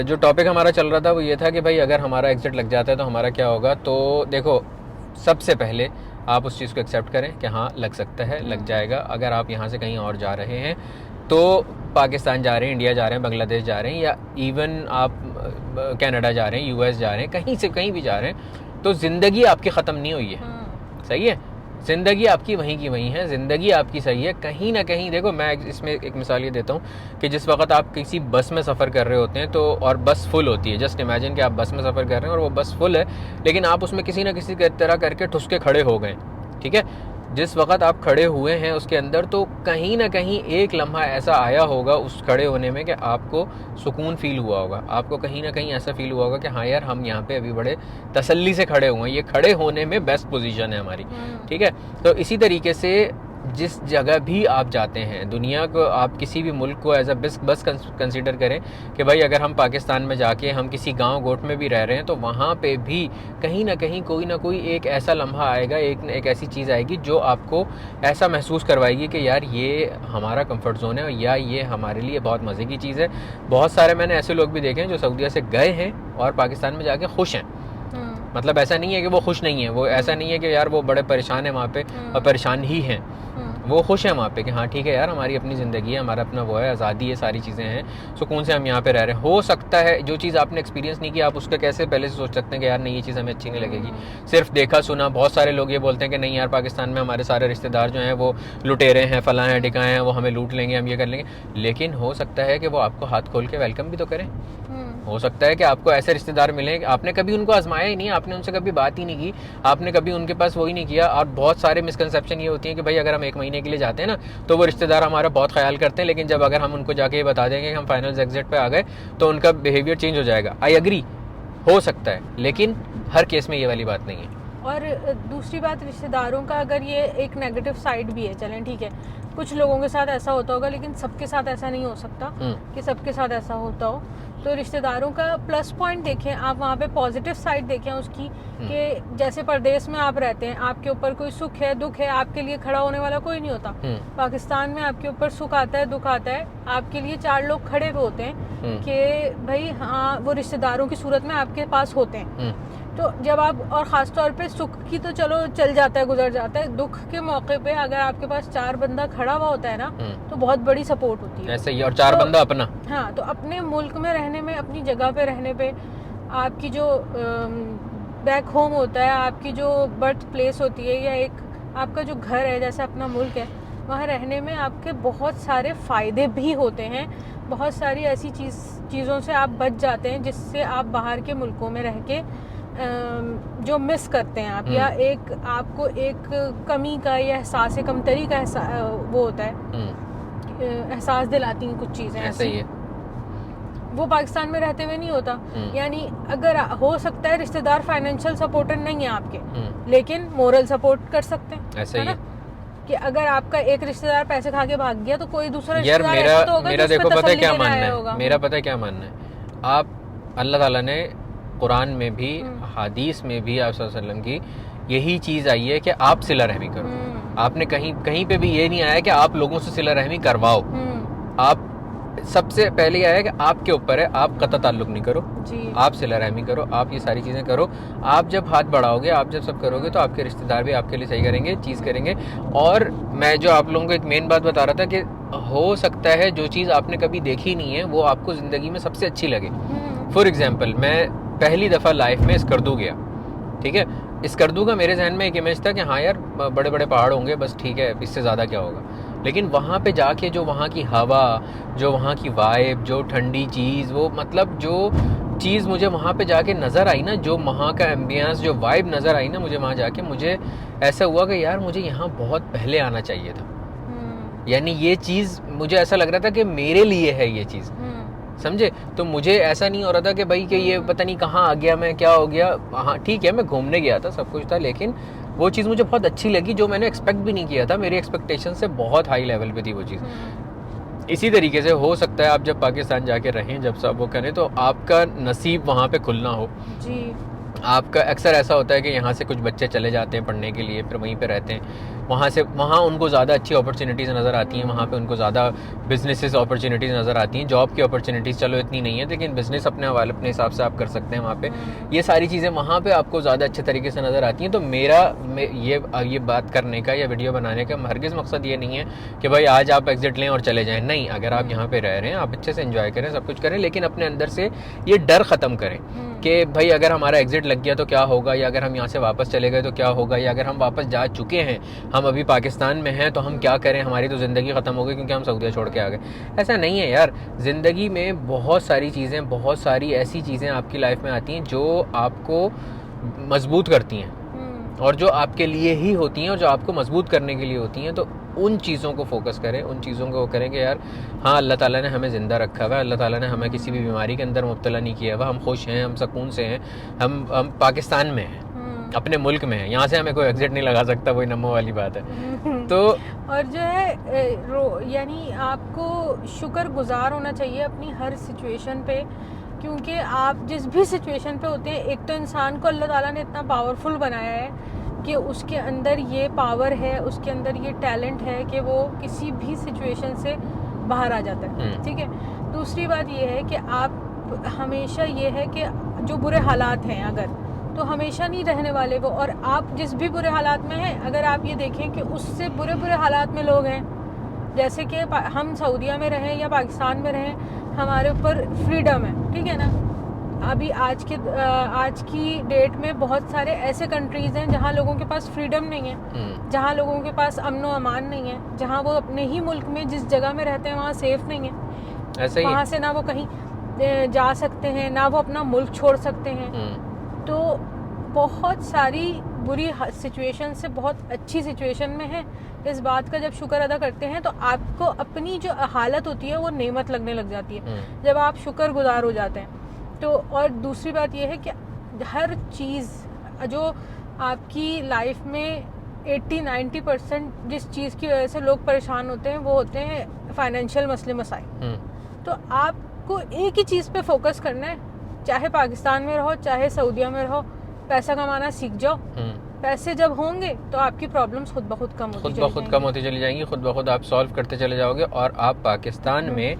जो टॉपिक हमारा चल रहा था वो ये था कि भाई अगर हमारा एग्जिट लग जाता है तो हमारा क्या होगा। तो देखो सबसे पहले आप उस चीज़ को एक्सेप्ट करें कि हाँ लग सकता है, लग जाएगा। अगर आप यहाँ से कहीं और जा रहे हैं तो पाकिस्तान जा रहे हैं, इंडिया जा रहे हैं, बांग्लादेश जा रहे हैं या इवन आप कनाडा जा रहे हैं, यूएस जा रहे हैं, कहीं से कहीं भी जा रहे हैं, तो ज़िंदगी आपकी ख़त्म नहीं हुई है। सही है, ज़िंदगी आपकी वहीं की वहीं है, ज़िंदगी आपकी सही है। कहीं ना कहीं देखो मैं इसमें एक मिसाल ये देता हूँ कि जिस वक्त आप किसी बस में सफ़र कर रहे होते हैं तो और बस फुल होती है, जस्ट इमेजिन कि आप बस में सफ़र कर रहे हैं और वो बस फुल है लेकिन आप उसमें किसी ना किसी तरह करके ठुस के खड़े हो गए। ठीक है, जिस वक्त आप खड़े हुए हैं उसके अंदर तो कहीं ना कहीं एक लम्हा ऐसा आया होगा उस खड़े होने में कि आपको सुकून फील हुआ होगा, आपको कहीं ना कहीं ऐसा फील हुआ होगा कि हाँ यार हम यहाँ पे अभी बड़े तसल्ली से खड़े हुए हैं, ये खड़े होने में बेस्ट पोजीशन है हमारी। ठीक है, तो इसी तरीके से जिस जगह भी आप जाते हैं दुनिया को, आप किसी भी मुल्क को एज अ बस कंसीडर करें कि भाई अगर हम पाकिस्तान में जाके हम किसी गांव गोट में भी रह रहे हैं तो वहाँ पे भी कहीं ना कहीं कोई ना कोई एक ऐसा लम्हा आएगा, एक ऐसी चीज़ आएगी जो आपको ऐसा महसूस करवाएगी कि यार ये हमारा कंफर्ट जोन है या ये हमारे लिए बहुत मज़े की चीज़ है। बहुत सारे मैंने ऐसे लोग भी देखे हैं जो सऊदीया से गए हैं और पाकिस्तान में जाके खुश हैं। मतलब ऐसा नहीं है कि वो खुश नहीं है, वो ऐसा नहीं है कि यार वो बड़े परेशान है वहाँ पे और परेशान ही हैं, वो खुश हैं वहाँ पे कि हाँ ठीक है यार हमारी अपनी ज़िंदगी है, हमारा अपना वो है, आज़ादी है, सारी चीज़ें हैं, सुकून से हम यहाँ पे रह रहे हैं। हो सकता है जो चीज़ आपने एक्सपीरियंस नहीं किया आप उसका कैसे पहले से सोच सकते हैं कि यार नहीं ये चीज़ हमें अच्छी नहीं लगेगी। सिर्फ देखा सुना, बहुत सारे लोग ये बोलते हैं कि नहीं यार पाकिस्तान में हमारे सारे रिश्तेदार जो हैं वो लुटेरे हैं, फलां हैं, ढिकाएँ हैं, वो हमें लूट लेंगे, हम ये कर लेंगे। लेकिन हो सकता है कि वो आपको हाथ खोल के वेलकम भी तो करें। हो सकता है कि आपको ऐसे रिश्तेदार मिले आपने कभी उनको आजमाया ही नहीं, आपने उनसे कभी बात ही नहीं की, आपने कभी उनके पास वो ही नहीं किया। और बहुत सारे मिसकंसेप्शन ये होती हैं कि भाई अगर हम 1 महीने के लिए जाते हैं ना तो वो रिश्तेदार हमारा बहुत ख्याल करते हैं, लेकिन जब अगर हम उनको जाके ये बता देंगे कि हम फाइनल एग्जिट पे आ गए तो उनका बिहेवियर चेंज हो जाएगा। आई एग्री, हो सकता है, लेकिन हर केस में ये वाली बात नहीं है। और दूसरी बात रिश्तेदारों का, अगर ये एक नेगेटिव साइड भी है, चलें ठीक है कुछ लोगों के साथ ऐसा होता होगा लेकिन सबके साथ ऐसा नहीं हो सकता कि सबके साथ ऐसा होता हो। तो रिश्तेदारों का प्लस पॉइंट देखें आप, वहाँ पे पॉजिटिव साइड देखें उसकी कि जैसे परदेश में आप रहते हैं आपके ऊपर कोई सुख है दुख है, आपके लिए खड़ा होने वाला कोई नहीं होता। पाकिस्तान में आपके ऊपर सुख आता है दुख आता है, आपके लिए 4 लोग खड़े हुए होते हैं कि भाई हाँ वो रिश्तेदारों की सूरत में आपके पास होते हैं। तो जब आप, और ख़ास तौर पे सुख की तो चलो चल जाता है गुजर जाता है, दुख के मौके पे अगर आपके पास 4 बंदा खड़ा हुआ होता है ना तो बहुत बड़ी सपोर्ट होती है। ऐसे ही, और 4 बंदा अपना। हाँ, तो अपने मुल्क में रहने में, अपनी जगह पे रहने पे, आपकी जो बैक होम होता है, आपकी जो बर्थ प्लेस होती है या एक आपका जो घर है जैसे अपना मुल्क है, वहाँ रहने में आपके बहुत सारे फ़ायदे भी होते हैं। बहुत सारी ऐसी चीज़ों से आप बच जाते हैं जिससे आप बाहर के मुल्कों में रह के जो मिस करते हैं आप, या एक आपको एक कमी का या एहसास कमतरी का वो होता है, एहसास दिलाती हैं कुछ चीज़ें ऐसे ही है, वो पाकिस्तान में रहते हुए नहीं होता। यानी अगर हो सकता है रिश्तेदार फाइनेंशियल सपोर्टर नहीं है आपके लेकिन मोरल सपोर्ट कर सकते हैं, ऐसे ही है कि अगर आपका एक रिश्तेदार पैसे खा के भाग गया तो कोई दूसरा यार रिश्तेदार तो होगा मेरा देखो पता है क्या मानना है, मेरा पता है क्या मानना है, आप अल्लाह ताला ने कुरान में भी हदीस में भी आप सल्लल्लाहु अलैहि वसल्लम की यही चीज़ आई है कि आप सिला रहमी करो। आपने कहीं पे भी ये नहीं आया कि आप लोगों से सिला रहमी करवाओ। आप सबसे पहले यह है कि आपके ऊपर है, आप कता ताल्लुक नहीं करो, आप सिला रहमी करो, आप ये सारी चीज़ें करो। आप जब हाथ बढ़ाओगे, आप जब सब करोगे तो आपके रिश्तेदार भी आपके लिए सही करेंगे, चीज़ करेंगे। और मैं जो आप लोगों को एक मेन बात बता रहा था कि हो सकता है जो चीज़ आपने कभी देखी नहीं है वो आपको ज़िंदगी में सबसे अच्छी लगे। फॉर एग्जाम्पल, मैं पहली दफ़ा लाइफ में स्कर्दू गया, ठीक है, स्कर्दू का मेरे जहन में एक इमेज था कि हाँ यार बड़े बड़े पहाड़ होंगे बस, ठीक है, इससे ज़्यादा क्या होगा। लेकिन वहाँ पे जाके जो वहाँ की हवा, जो वहाँ की वाइब, जो ठंडी चीज़, वो मतलब जो चीज़ मुझे वहाँ पे जाके नज़र आई ना, जो वहाँ का एम्बियंस, जो वाइब नज़र आई ना मुझे वहाँ जाके, मुझे ऐसा हुआ कि यार मुझे यहाँ बहुत पहले आना चाहिए था। यानी ये चीज़ मुझे ऐसा लग रहा था कि मेरे लिए है ये चीज़, समझे? तो मुझे ऐसा नहीं हो रहा था कि भाई कि ये पता नहीं कहाँ आ गया मैं, क्या हो गया। हाँ ठीक है, मैं घूमने गया था, सब कुछ था, लेकिन वो चीज़ मुझे बहुत अच्छी लगी, जो मैंने एक्सपेक्ट भी नहीं किया था। मेरी एक्सपेक्टेशन से बहुत हाई लेवल पे थी वो चीज़। इसी तरीके से हो सकता है आप जब पाकिस्तान जाके रहें, जब सब वो करें, तो आपका नसीब वहाँ पे खुलना हो जी। आपका अक्सर ऐसा होता है कि यहाँ से कुछ बच्चे चले जाते हैं पढ़ने के लिए, फिर वहीं पे रहते हैं, वहाँ उनको ज़्यादा अच्छी अपॉर्चुनिटीज़ नज़र आती हैं, वहाँ पे उनको ज़्यादा बिजनेसेस अपॉर्चुनिटीज़ नज़र आती हैं। जॉब की अपॉर्चुनिटीज़ चलो इतनी नहीं है, लेकिन बिज़नेस अपने हवाले अपने हिसाब से आप कर सकते हैं वहाँ पे। ये सारी चीज़ें वहाँ पे आपको ज़्यादा अच्छे तरीके से नज़र आती हैं। तो मेरा ये बात करने का या वीडियो बनाने का हरगिज़ मकसद ये नहीं है कि भाई आज आप एग्जिट लें और चले जाएँ। नहीं, अगर आप यहाँ पर रह रहे हैं, आप अच्छे से एंजॉय करें, सब कुछ करें, लेकिन अपने अंदर से ये डर ख़त्म करें कि भाई अगर हमारा एग्जिट लग गया तो क्या होगा, या अगर हम यहाँ से वापस चले गए तो क्या होगा, या अगर हम वापस जा चुके हैं, हम अभी पाकिस्तान में हैं, तो हम क्या करें, हमारी तो ज़िंदगी ख़त्म हो गई क्योंकि हम सऊदीया छोड़ के आ गए। ऐसा नहीं है यार, ज़िंदगी में बहुत सारी चीज़ें, बहुत सारी ऐसी चीज़ें आपकी लाइफ में आती हैं जो आपको मजबूत करती हैं और जो आपके लिए ही होती हैं और जो आपको मजबूत करने के लिए होती हैं। तो उन चीज़ों को फोकस करें, उन चीज़ों को करें कि यार हाँ, अल्लाह ताला ने हमें ज़िंदा रखा हुआ है, अल्लाह ताला ने हमें किसी भी बीमारी के अंदर मुब्तला नहीं किया हुआ, हम खुश हैं, हम सुकून से हैं, हम पाकिस्तान में हैं, अपने मुल्क में हैं, यहाँ से हमें कोई एग्जिट नहीं लगा सकता, वही नमो वाली बात है। तो और जो है यानी आपको शुक्रगुजार होना चाहिए अपनी हर सिचुएशन पे, क्योंकि आप जिस भी सिचुएशन पे होते हैं, एक तो इंसान को अल्लाह ताला ने इतना पावरफुल बनाया है कि उसके अंदर ये पावर है, उसके अंदर ये टैलेंट है कि वो किसी भी सिचुएशन से बाहर आ जाता है, ठीक है। दूसरी बात ये है कि आप हमेशा ये है कि जो बुरे हालात हैं अगर, तो हमेशा नहीं रहने वाले वो, और आप जिस भी बुरे हालात में हैं, अगर आप ये देखें कि उससे बुरे हालात में लोग हैं, जैसे कि हम सऊदीया में रहें या पाकिस्तान में रहें, हमारे ऊपर फ्रीडम है, ठीक है ना। अभी आज की डेट में बहुत सारे ऐसे कंट्रीज़ हैं जहाँ लोगों के पास फ्रीडम नहीं है, जहाँ लोगों के पास अमन व अमान नहीं है, जहाँ वो अपने ही मुल्क में जिस जगह में रहते हैं वहाँ सेफ नहीं है, ऐसे ही वहाँ से ना वो कहीं जा सकते हैं, ना वो अपना मुल्क छोड़ सकते हैं। तो बहुत सारी बुरी सिचुएशन से बहुत अच्छी सिचुएशन में है, इस बात का जब शुक्र अदा करते हैं तो आपको अपनी जो हालत होती है वो नेमत लगने लग जाती है जब आप शुक्रगुजार हो जाते हैं। तो और दूसरी बात ये है कि हर चीज़ जो आपकी लाइफ में 80-90% जिस चीज़ की वजह से लोग परेशान होते हैं वो होते हैं फाइनेंशियल मसले मसाइल। तो आपको एक ही चीज़ पे फोकस करना है, चाहे पाकिस्तान में रहो चाहे सऊदीया में रहो, पैसा कमाना सीख जाओ। पैसे जब होंगे तो आपकी प्रॉब्लम्स खुद ब खुद कम होती चली जाएंगी, खुद ब खुद आप सॉल्व करते चले जाओगे और आप पाकिस्तान में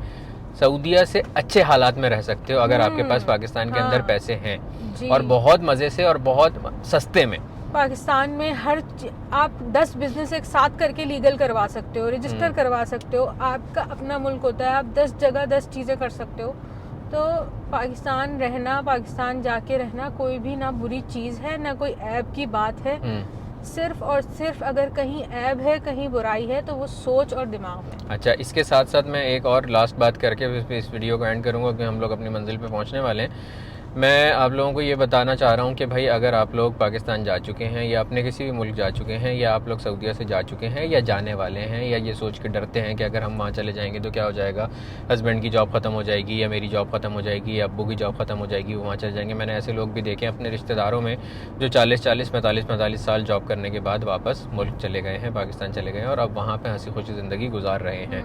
सऊदीया से अच्छे हालात में रह सकते हो अगर आपके पास पाकिस्तान के अंदर पैसे हैं, और बहुत मज़े से और बहुत सस्ते में। पाकिस्तान में आप 10 बिजनेस एक साथ करके लीगल करवा सकते हो, रजिस्टर करवा सकते हो, आपका अपना मुल्क होता है, आप 10 जगह 10 चीज़ें कर सकते हो। तो पाकिस्तान रहना, पाकिस्तान जाके रहना कोई भी ना बुरी चीज़ है, ना कोई ऐब की बात है। सिर्फ और सिर्फ अगर कहीं ऐब है, कहीं बुराई है, तो वो सोच और दिमाग में। अच्छा, इसके साथ साथ मैं एक और लास्ट बात करके इस वीडियो को एंड करूँगा कि हम लोग अपनी मंजिल पे पहुँचने वाले हैं। मैं आप लोगों को ये बताना चाह रहा हूँ कि भाई अगर आप लोग पाकिस्तान जा चुके हैं या अपने किसी भी मुल्क जा चुके हैं, या आप लोग सऊदीया से जा चुके हैं या जाने वाले हैं, या ये सोच के डरते हैं कि अगर हम वहाँ चले जाएंगे तो क्या हो जाएगा, हस्बैंड की जॉब ख़त्म हो जाएगी या मेरी जॉब ख़त्म हो जाएगी या अब्बू की जॉब ख़त्म हो जाएगी, वो वहाँ चले जाएंगे। मैंने ऐसे लोग भी देखे अपने रिश्तेदारों में जो 40-45 साल जॉब करने के बाद वापस मुल्क चले गए हैं, पाकिस्तान चले गए हैं और अब वहाँ पर हंसी खुशी ज़िंदगी गुजार रहे हैं।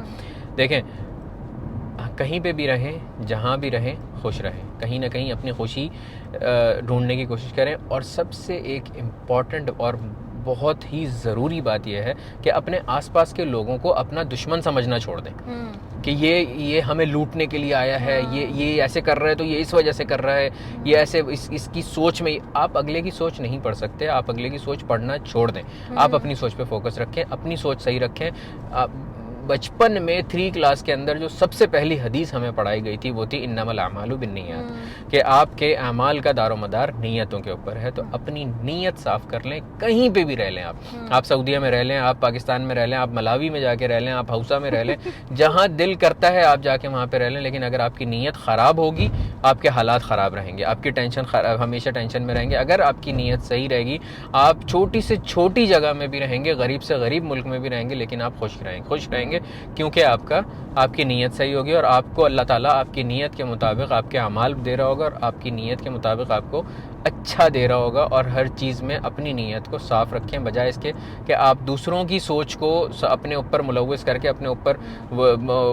देखें, कहीं पे भी रहें, जहाँ भी रहें, खुश रहें, कहीं ना कहीं अपनी खुशी ढूंढने की कोशिश करें। और सबसे एक इम्पॉर्टेंट और बहुत ही ज़रूरी बात यह है कि अपने आसपास के लोगों को अपना दुश्मन समझना छोड़ दें कि ये हमें लूटने के लिए आया है, ये ऐसे कर रहा है तो ये इस वजह से कर रहा है, ये ऐसे इसकी सोच में। आप अगले की सोच नहीं पढ़ सकते, आप अगले की सोच पढ़ना छोड़ दें। आप अपनी सोच पे फोकस रखें, अपनी सोच सही रखें। बचपन में 3 क्लास के अंदर जो सबसे पहली हदीस हमें पढ़ाई गई थी वो थी इन्नमल अमालु बिन्नियात, कि आपके अमाल का दारोमदार नीयतों के ऊपर है। तो अपनी नीयत साफ कर लें, कहीं पे भी रह लें आप सऊदीया में रह लें, आप पाकिस्तान में रह लें, आप मलावी में जाके रह लें, आप हौसा में रह लें, जहाँ दिल करता है आप जाके वहाँ पे रह लें। लेकिन अगर आपकी नीयत ख़राब होगी, आपके हालात ख़राब रहेंगे, आपकी टेंशन खराब, हमेशा टेंशन में रहेंगे। अगर आपकी नीयत सही रहेगी, आप छोटी से छोटी जगह में भी रहेंगे, गरीब से गरीब मुल्क में भी रहेंगे, लेकिन आप खुश रहेंगे, क्योंकि आपकी नीयत सही होगी और आपको अल्लाह ताला आपकी नीयत के मुताबिक आपके अमाल दे रहा होगा और आपकी नीयत के मुताबिक आपको अच्छा दे रहा होगा। और हर चीज़ में अपनी नीयत को साफ़ रखें, बजाय इसके कि आप दूसरों की सोच को अपने ऊपर मुलव्वस करके, अपने ऊपर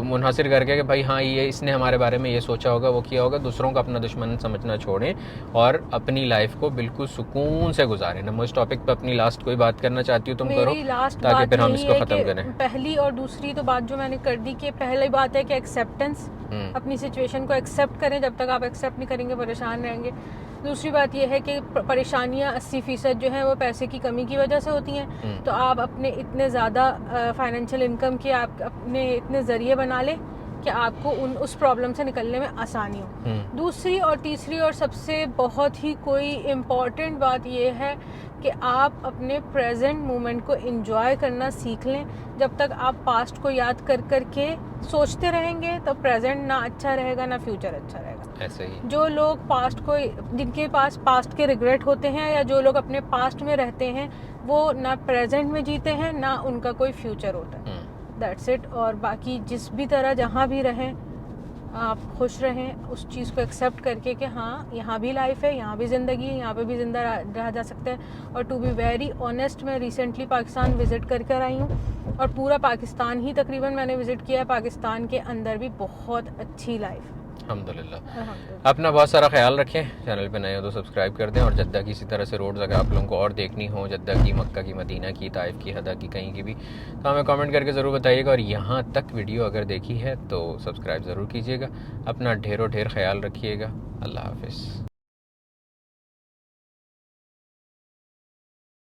मुनहसर करके कि भाई हाँ ये इसने हमारे बारे में ये सोचा होगा, वो किया होगा। दूसरों को अपना दुश्मन समझना छोड़ें और अपनी लाइफ को बिल्कुल सुकून से गुजारें। मैं इस टॉपिक पर अपनी लास्ट कोई बात करना चाहती हूँ, तुम करो ताकि फिर हम इसको ख़त्म करें। पहली और दूसरी तो बात जो मैंने कर दी कि पहली बात है कि एक्सेप्टेंस, अपनी सिचुएशन को एक्सेप्ट करें। जब तक आप एक्सेप्ट नहीं करेंगे परेशान रहेंगे। दूसरी बात यह है कि परेशानियां 80% जो है वो पैसे की कमी की वजह से होती हैं। तो आप अपने इतने ज़्यादा फाइनेंशियल इनकम के आप अपने इतने ज़रिए बना लें कि आपको उस प्रॉब्लम से निकलने में आसानी हो। दूसरी और तीसरी और सबसे बहुत ही कोई इम्पॉर्टेंट बात यह है कि आप अपने प्रेजेंट मोमेंट को एंजॉय करना सीख लें। जब तक आप पास्ट को याद कर कर के सोचते रहेंगे तो प्रेजेंट ना अच्छा रहेगा ना फ्यूचर अच्छा रहेगा। ऐसे ही जो लोग पास्ट को, जिनके पास पास्ट के रिग्रेट होते हैं या जो लोग अपने पास्ट में रहते हैं, वो ना प्रेजेंट में जीते हैं ना उनका कोई फ्यूचर होता है। That's it. और बाकी जिस भी तरह जहाँ भी रहें आप खुश रहें, उस चीज़ को एक्सेप्ट करके कि हाँ यहाँ भी लाइफ है, यहाँ भी ज़िंदगी है, यहाँ पे भी ज़िंदा रहा जा सकता है। और टू बी वेरी ऑनेस्ट, मैं रिसेंटली पाकिस्तान विज़िट करके आई हूँ और पूरा पाकिस्तान ही तकरीबन मैंने विज़िट किया है। पाकिस्तान के अंदर भी बहुत अच्छी लाइफ है, अल्हम्दुलिल्लाह। अपना बहुत सारा ख्याल रखें। चैनल पे नए हो तो सब्सक्राइब कर दें। और जद्दा की इसी तरह से रोड्स अगर आप लोगों को और देखनी हो, जद्दा की, मक्का की, मदीना की, ताइफ की, हदा की, कहीं की भी, तो हमें कमेंट करके ज़रूर बताइएगा। और यहाँ तक वीडियो अगर देखी है तो सब्सक्राइब ज़रूर कीजिएगा। अपना ढेरों ढेर ख्याल रखिएगा। अल्लाह हाफिज़।